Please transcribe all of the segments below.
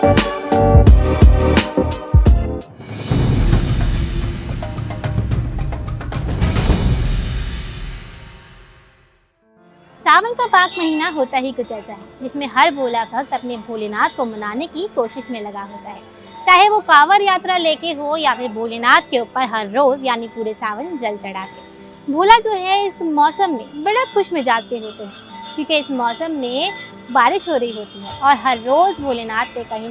सावन का पाक महीना होता ही कुछ ऐसा है जिसमें हर भोला भक्त अपने भोलेनाथ को मनाने की कोशिश में लगा होता है। चाहे वो कांवड़ यात्रा लेके हो या फिर भोलेनाथ के ऊपर हर रोज यानी पूरे सावन जल चढ़ा के। भोला जो है इस मौसम में बड़ा खुश मिजाज के होते हैं क्योंकि इस मौसम में बारिश हो रही होती है और हर रोज भोलेनाथ पे कहीं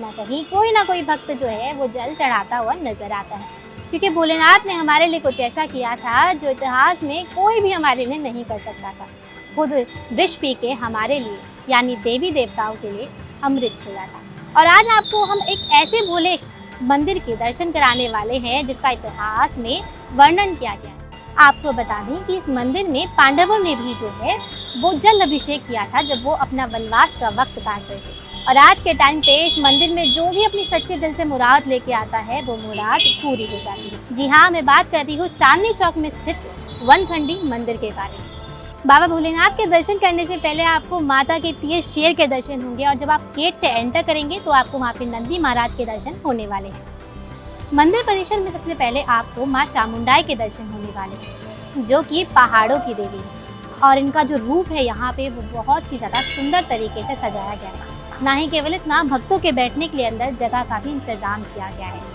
ना कोई भक्त जो है वो जल चढ़ाता हुआ नजर आता है, क्योंकि भोलेनाथ ने हमारे लिए कुछ ऐसा किया था जो इतिहास में कोई भी हमारे लिए नहीं कर सकता था। खुद विष पी के हमारे लिए यानी देवी देवताओं के लिए अमृत खोला था। और आज आपको हम एक ऐसे भोले मंदिर के दर्शन कराने वाले हैं जिसका इतिहास में वर्णन किया गया है। आपको बता दें कि इस मंदिर में पांडवों ने भी जो है वो जल अभिषेक किया था जब वो अपना वनवास का वक्त काट रहे थे। और आज के टाइम पे इस मंदिर में जो भी अपनी सच्चे दिल से मुराद लेके आता है वो मुराद पूरी हो जाती है। जी हाँ, मैं बात कर रही हूँ चांदनी चौक में स्थित वनखंडी मंदिर के बारे में। बाबा भोलेनाथ के दर्शन करने से पहले आपको माता के 3 शेर के दर्शन होंगे और जब आप गेट से एंटर करेंगे तो आपको वहाँ पे नंदी महाराज के दर्शन होने वाले हैं। मंदिर परिसर में सबसे पहले आपको माँ चामुंडाई के दर्शन होने वाले हैं जो कि पहाड़ों की देवी है और इनका जो रूप है यहाँ पे वो बहुत ही ज़्यादा सुंदर तरीके से सजाया गया है। ना ही केवल इतना, भक्तों के बैठने के लिए अंदर जगह का भी इंतजाम किया गया है।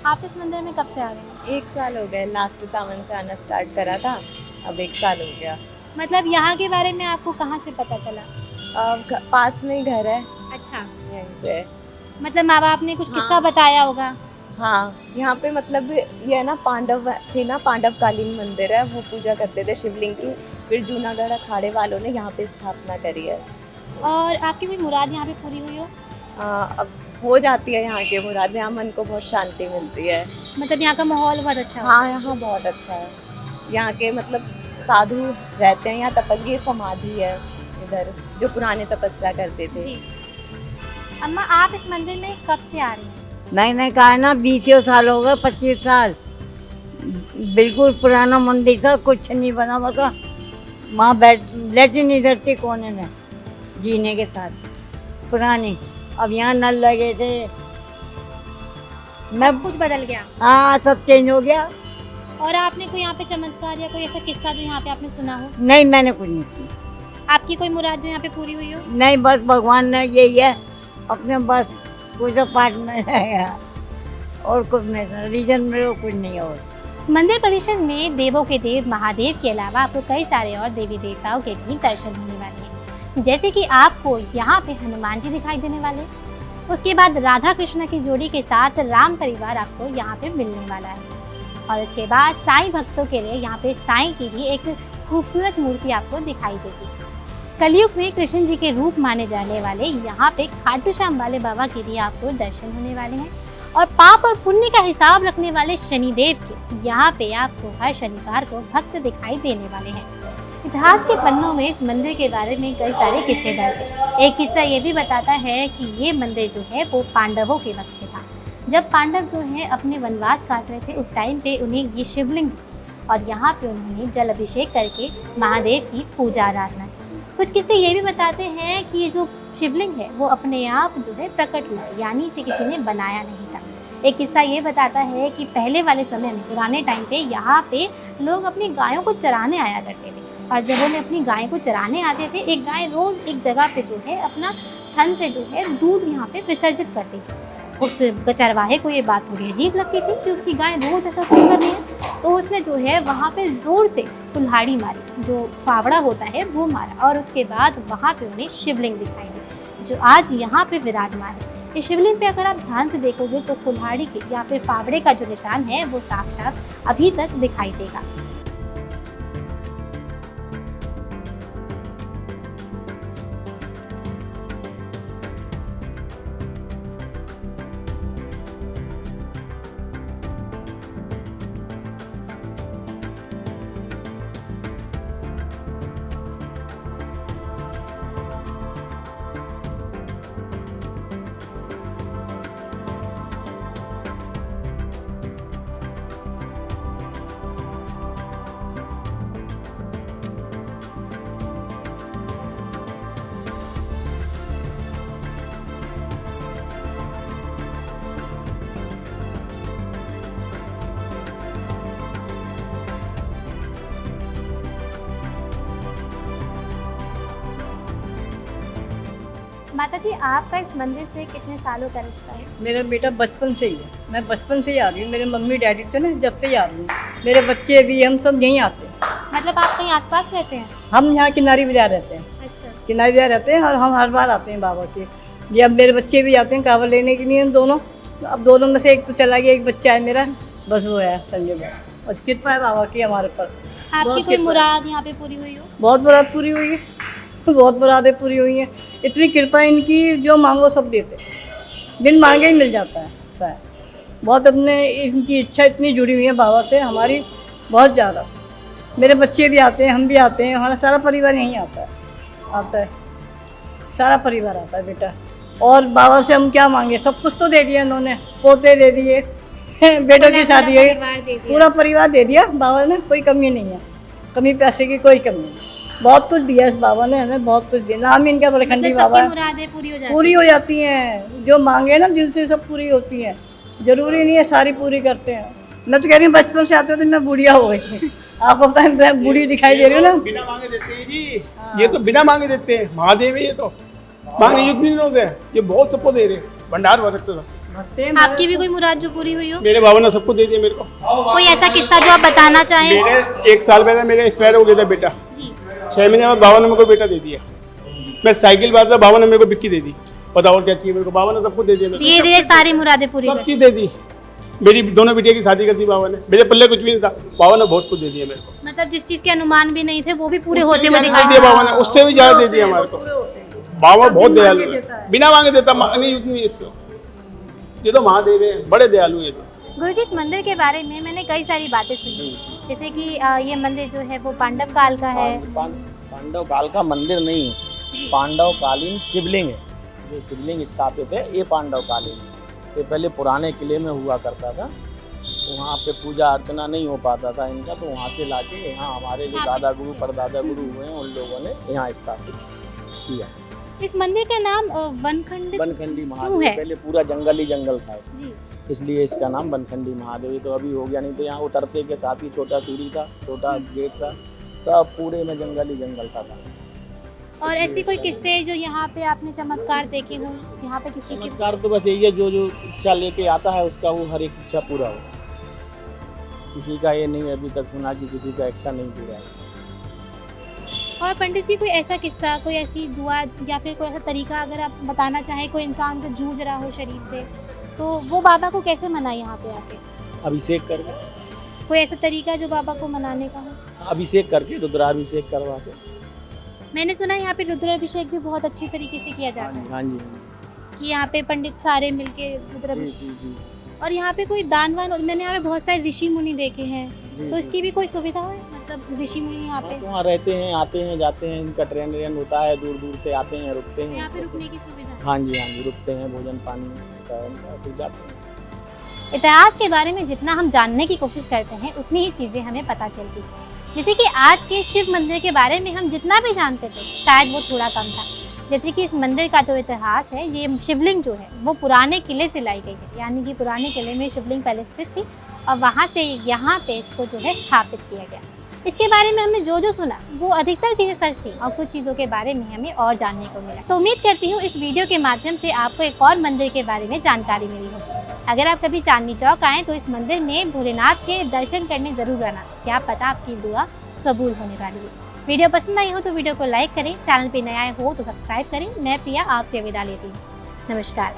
आप इस मंदिर में कब से आ रहे हैं? 1 साल हो गए, लास्ट सावन से आना स्टार्ट करा था, अब 1 साल हो गया। मतलब यहाँ के बारे में आपको कहाँ से पता चला? पास में ही घर है, अच्छा, यहीं से। मतलब माँ बाप ने कुछ हाँ। किस्सा बताया होगा? हाँ, यहाँ पे मतलब ये है ना, पांडव थे ना, पांडवकालीन मंदिर है, वो पूजा करते थे शिवलिंग की। फिर जूनागढ़ अखाड़े वालों ने यहाँ पे स्थापना करी है। और आपकी कोई मुराद यहाँ पे पूरी हुई हो? अब हो जाती है यहाँ के मुराद, यहाँ मन को बहुत शांति मिलती है। मतलब यहाँ का माहौल बहुत अच्छा है? हाँ, यहाँ बहुत अच्छा है। यहाँ के मतलब साधु रहते हैं, यहाँ तपस्वी समाधि है इधर, जो पुराने तपस्या करते थे। जी। अम्मा, आप इस मंदिर में कब से आ रही हैं? मैंने कहा ना 20 साल हो गए, 25 साल। बिल्कुल पुराना मंदिर था, कुछ नहीं बना हुआ था। वहाँ लेटी नहीं धरती कोने में जीने के साथ पुरानी। अब यहाँ नल लगे थे, मैं कुछ बदल गया? हाँ, सब चेंज हो गया। और आपने कोई यहाँ पे चमत्कार या कोई ऐसा किस्सा जो यहाँ पे आपने सुना हो? नहीं, मैंने कुछ नहीं सुना। आपकी कोई मुराद जो यहाँ पे पूरी हुई हो? नहीं, बस भगवान ने यही है अपने, बस पूजा पाठ में रहेगा और कुछ नहीं, रीजन में कुछ नहीं और। मंदिर परिसर में देवों के देव महादेव के अलावा आपको कई सारे और देवी देवताओं के भी दर्शन होने वाले हैं, जैसे कि आपको यहाँ पे हनुमान जी दिखाई देने वाले, उसके बाद राधा कृष्ण की जोड़ी के साथ राम परिवार आपको यहाँ पे मिलने वाला है और इसके बाद साईं भक्तों के लिए यहाँ पे साईं की भी एक खूबसूरत मूर्ति आपको दिखाई देगी। कलयुग में कृष्ण जी के रूप माने जाने वाले यहाँ पे खाटू श्याम वाले बाबा के लिए आपको दर्शन होने वाले हैं और पाप और पुण्य का हिसाब रखने वाले शनिदेव के यहाँ पे आपको हर शनिवार को भक्त दिखाई देने वाले हैं। इतिहास के पन्नों में इस मंदिर के बारे में कई सारे किस्से दर्ज हैं। एक किस्सा ये भी बताता है कि ये मंदिर जो है वो पांडवों के वक्त में था। जब पांडव जो है अपने वनवास काट रहे थे उस टाइम पे उन्हें ये शिवलिंग और यहाँ पे उन्होंने जल अभिषेक करके महादेव की पूजा आराधना की। कुछ किस्से ये भी बताते हैं कि ये जो शिवलिंग है वो अपने आप जो है प्रकट हुआ, यानी इसे किसी ने बनाया नहीं था। एक किस्सा ये बताता है कि पहले वाले समय में, पुराने टाइम पे यहाँ पे लोग अपनी गायों को चराने आया करते थे और जब उन्हें अपनी गाय को चराने आते थे, एक गाय रोज़ एक जगह पे जो है अपना थन से जो है दूध यहाँ पे विसर्जित करती थी। उस चरवाहे को ये बात थोड़ी अजीब लगती थी कि उसकी गाय रोज़ ऐसा क्यों कर रही है, तो उसने जो है वहाँ पे ज़ोर से कुल्हाड़ी मारी, जो फावड़ा होता है वो मारा और उसके बाद वहाँ पे उन्हें शिवलिंग दिखाई दी जो आज यहाँ पे विराजमान है। इस शिवलिंग पे अगर आप ध्यान से देखोगे तो कुल्हाड़ी के या फिर फावड़े का जो निशान है वो साक्षात अभी तक दिखाई देगा। माता जी, आपका इस मंदिर से कितने सालों का रिश्ता है? मेरा बेटा बचपन से ही है, मैं बचपन से ही आ रही हूँ। मेरे मम्मी डैडी थे ना, जब से ही आ रही हूँ। मेरे बच्चे भी, हम सब यहीं आते हैं। मतलब आप कहीं आसपास रहते हैं? हम यहाँ किनारी बाजार रहते हैं। अच्छा। किनारी बाजार रहते हैं और हम हर बार आते हैं बाबा के। ये अब मेरे बच्चे भी आते हैं कांवर लेने के लिए, दोनों। अब दोनों में से एक तो चला गया, एक बच्चा है मेरा, बस वो है संजय बस। और कृपा है बाबा की हमारे पर। आपकी कोई मुराद यहाँ पे पूरी हुई हो? बहुत मुराद पूरी हुई है, बहुत मुरादें पूरी हुई हैं। इतनी कृपा इनकी, जो मांगो सब देते, बिन मांगे ही मिल जाता है। बहुत अपने इनकी इच्छा इतनी जुड़ी हुई है बाबा से हमारी, बहुत ज़्यादा। मेरे बच्चे भी आते हैं, हम भी आते हैं, हमारा सारा परिवार यहीं आता है, सारा परिवार आता है बेटा। और बाबा से हम क्या मांगे, सब कुछ तो दे दिया इन्होंने, पोते दे दिए, बेटों की शादी है, पूरा परिवार दे दिया बाबा ने। कोई कमी नहीं है, कमी पैसे की कोई कमी नहीं। बहुत कुछ दिया इस बाबा ने हमें, बहुत कुछ दिया। नाम ही इनका बड़खंडी बाबा है। मुरादें पूरी हो जाती हैं, जो मांगे ना दिल से सब पूरी होती हैं। जरूरी नहीं है सारी पूरी करते हैं। मैं तो कह रही हूँ बचपन से आते हो तो मैं बुढ़िया हो गई। आपको पता है मैं बूढ़ी दिखाई दे रही हूँ ना। बिना मांगे देते हैं जी, ये तो बिना मांगे देते हैं। महादेव है ये तो, मांगने युद्ध नहीं होते हैं, ये बहुत सबको दे रहे हैं, भंडार भर सकते सब। आपकी भी कोई मुराद जो पूरी हुई हो? मेरे बाबा ने सबको दे दिया मेरे को। कोई ऐसा किस्सा जो आप बताना चाहें? मेरे 1 साल पहले मेरे एक्सपायर हो गया था बेटा, 6 महीने बाद बाबा ने मेरे को बेटा दे दिया। मैं साइकिल बात था, बाबा ने मेरे को बिक्की दे दी। बताओ और क्या चाहिए मेरे को, बाबा ने सबको दे दिया। धीरे धीरे सारी मुरादें पूरी, सब चीज दे दी। मेरी दोनों बेटियों की शादी कर दी बाबा ने, मेरे पल्ले कुछ भी नहीं था, बाबा ने बहुत कुछ दे दिया मेरे को। मतलब जिस चीज के अनुमान भी नहीं थे वो भी पूरे होते हुए दे दिखाई दिया बाबा ने, उससे भी ज्यादा दे दिया हमारे को। बाबा बहुत दयालु है, बिना मांगे देता, मांगने युद्ध नहीं इससे। ये तो महादेव है, बड़े दयालु है। गुरुजी, इस मंदिर के बारे में मैंने कई सारी बातें सुनी, जैसे कि ये मंदिर जो है वो पांडव काल का है। पांडव काल का मंदिर नहीं है, पांडव कालीन शिवलिंग है। जो शिवलिंग स्थापित है ये पांडव कालीन है। ये पहले पुराने किले में हुआ करता था, तो वहाँ पे पूजा अर्चना नहीं हो पाता था इनका, तो वहाँ से लाके यहाँ हमारे जो दादा गुरु परदादा गुरु हुए हैं उन लोगों ने यहाँ स्थापित किया। इस मंदिर का नाम बनखंडी महादेव है। पहले पूरा जंगल ही जंगल था जी, इसलिए इसका नाम बनखंडी महादेव तो अभी हो गया, नहीं तो यहाँ उतरते के साथ ही छोटा सीढ़ी था, छोटा गेट था, सब पूरे में जंगल ही जंगल था। और ऐसी कोई किस्से जो यहाँ पे आपने चमत्कार देखे हो? यहाँ पे किसी की चमत्कार तो बस यही है, जो जो इच्छा लेके आता है उसका वो हर एक इच्छा पूरा हो। किसी का ये नहीं अभी तक सुना कि किसी का इच्छा नहीं पूरा है। और पंडित जी, कोई ऐसा किस्सा, कोई ऐसी दुआ या फिर कोई ऐसा तरीका अगर आप बताना चाहें, कोई इंसान जो जूझ रहा हो शरीर से, तो वो बाबा को कैसे मनाए यहाँ पे आके? अभिषेक करके। कोई ऐसा तरीका जो बाबा को मनाने का हो? अभिषेक करके, रुद्राभिषेक करवा के। मैंने सुना है यहाँ पे रुद्राभिषेक भी बहुत अच्छी तरीके से किया जाता है। हाँ जी, कि यहाँ पे पंडित सारे मिलके रुद्राभिषेक। जी जी। और यहाँ पे कोई दानवान, मैंने यहाँ पे बहुत सारे ऋषि मुनि देखे हैं, तो इसकी भी कोई सुविधा है? मतलब ऋषि मुनि यहाँ पे वहाँ रहते हैं, आते हैं जाते हैं, इनका ट्रेन होता है, दूर दूर से आते हैं, रुकते हैं। यहाँ पे रुकने की सुविधा है? हाँ जी, रुकते हैं, भोजन पानी होता है, फिर जाते हैं। इतिहास के बारे में जितना हम जानने की कोशिश करते हैं उतनी ही चीज़ें हमें पता चलती हैं। जैसे कि आज के शिव मंदिर के बारे में हम जितना भी जानते थे शायद वो थोड़ा कम था। जैसे कि इस मंदिर का जो इतिहास है, ये शिवलिंग जो है वो पुराने किले से लाई गई है, यानी कि पुराने किले में शिवलिंग पहले स्थित थी और वहाँ से यहाँ पे इसको जो है स्थापित किया गया। इसके बारे में हमने जो जो सुना वो अधिकतर चीज़ें सच थी और कुछ चीज़ों के बारे में हमें और जानने को मिला। तो उम्मीद करती हूँ इस वीडियो के माध्यम से आपको एक और मंदिर के बारे में जानकारी मिली होगी। अगर आप कभी चांदनी चौक आएँ तो इस मंदिर में भोलेनाथ के दर्शन करने ज़रूर आना, क्या पता आपकी दुआ कबूल होने वाली है। वीडियो पसंद आई हो तो वीडियो को लाइक करें, चैनल पे नए आए हो तो सब्सक्राइब करें। मैं प्रिया आपसे विदा लेती हूँ। नमस्कार।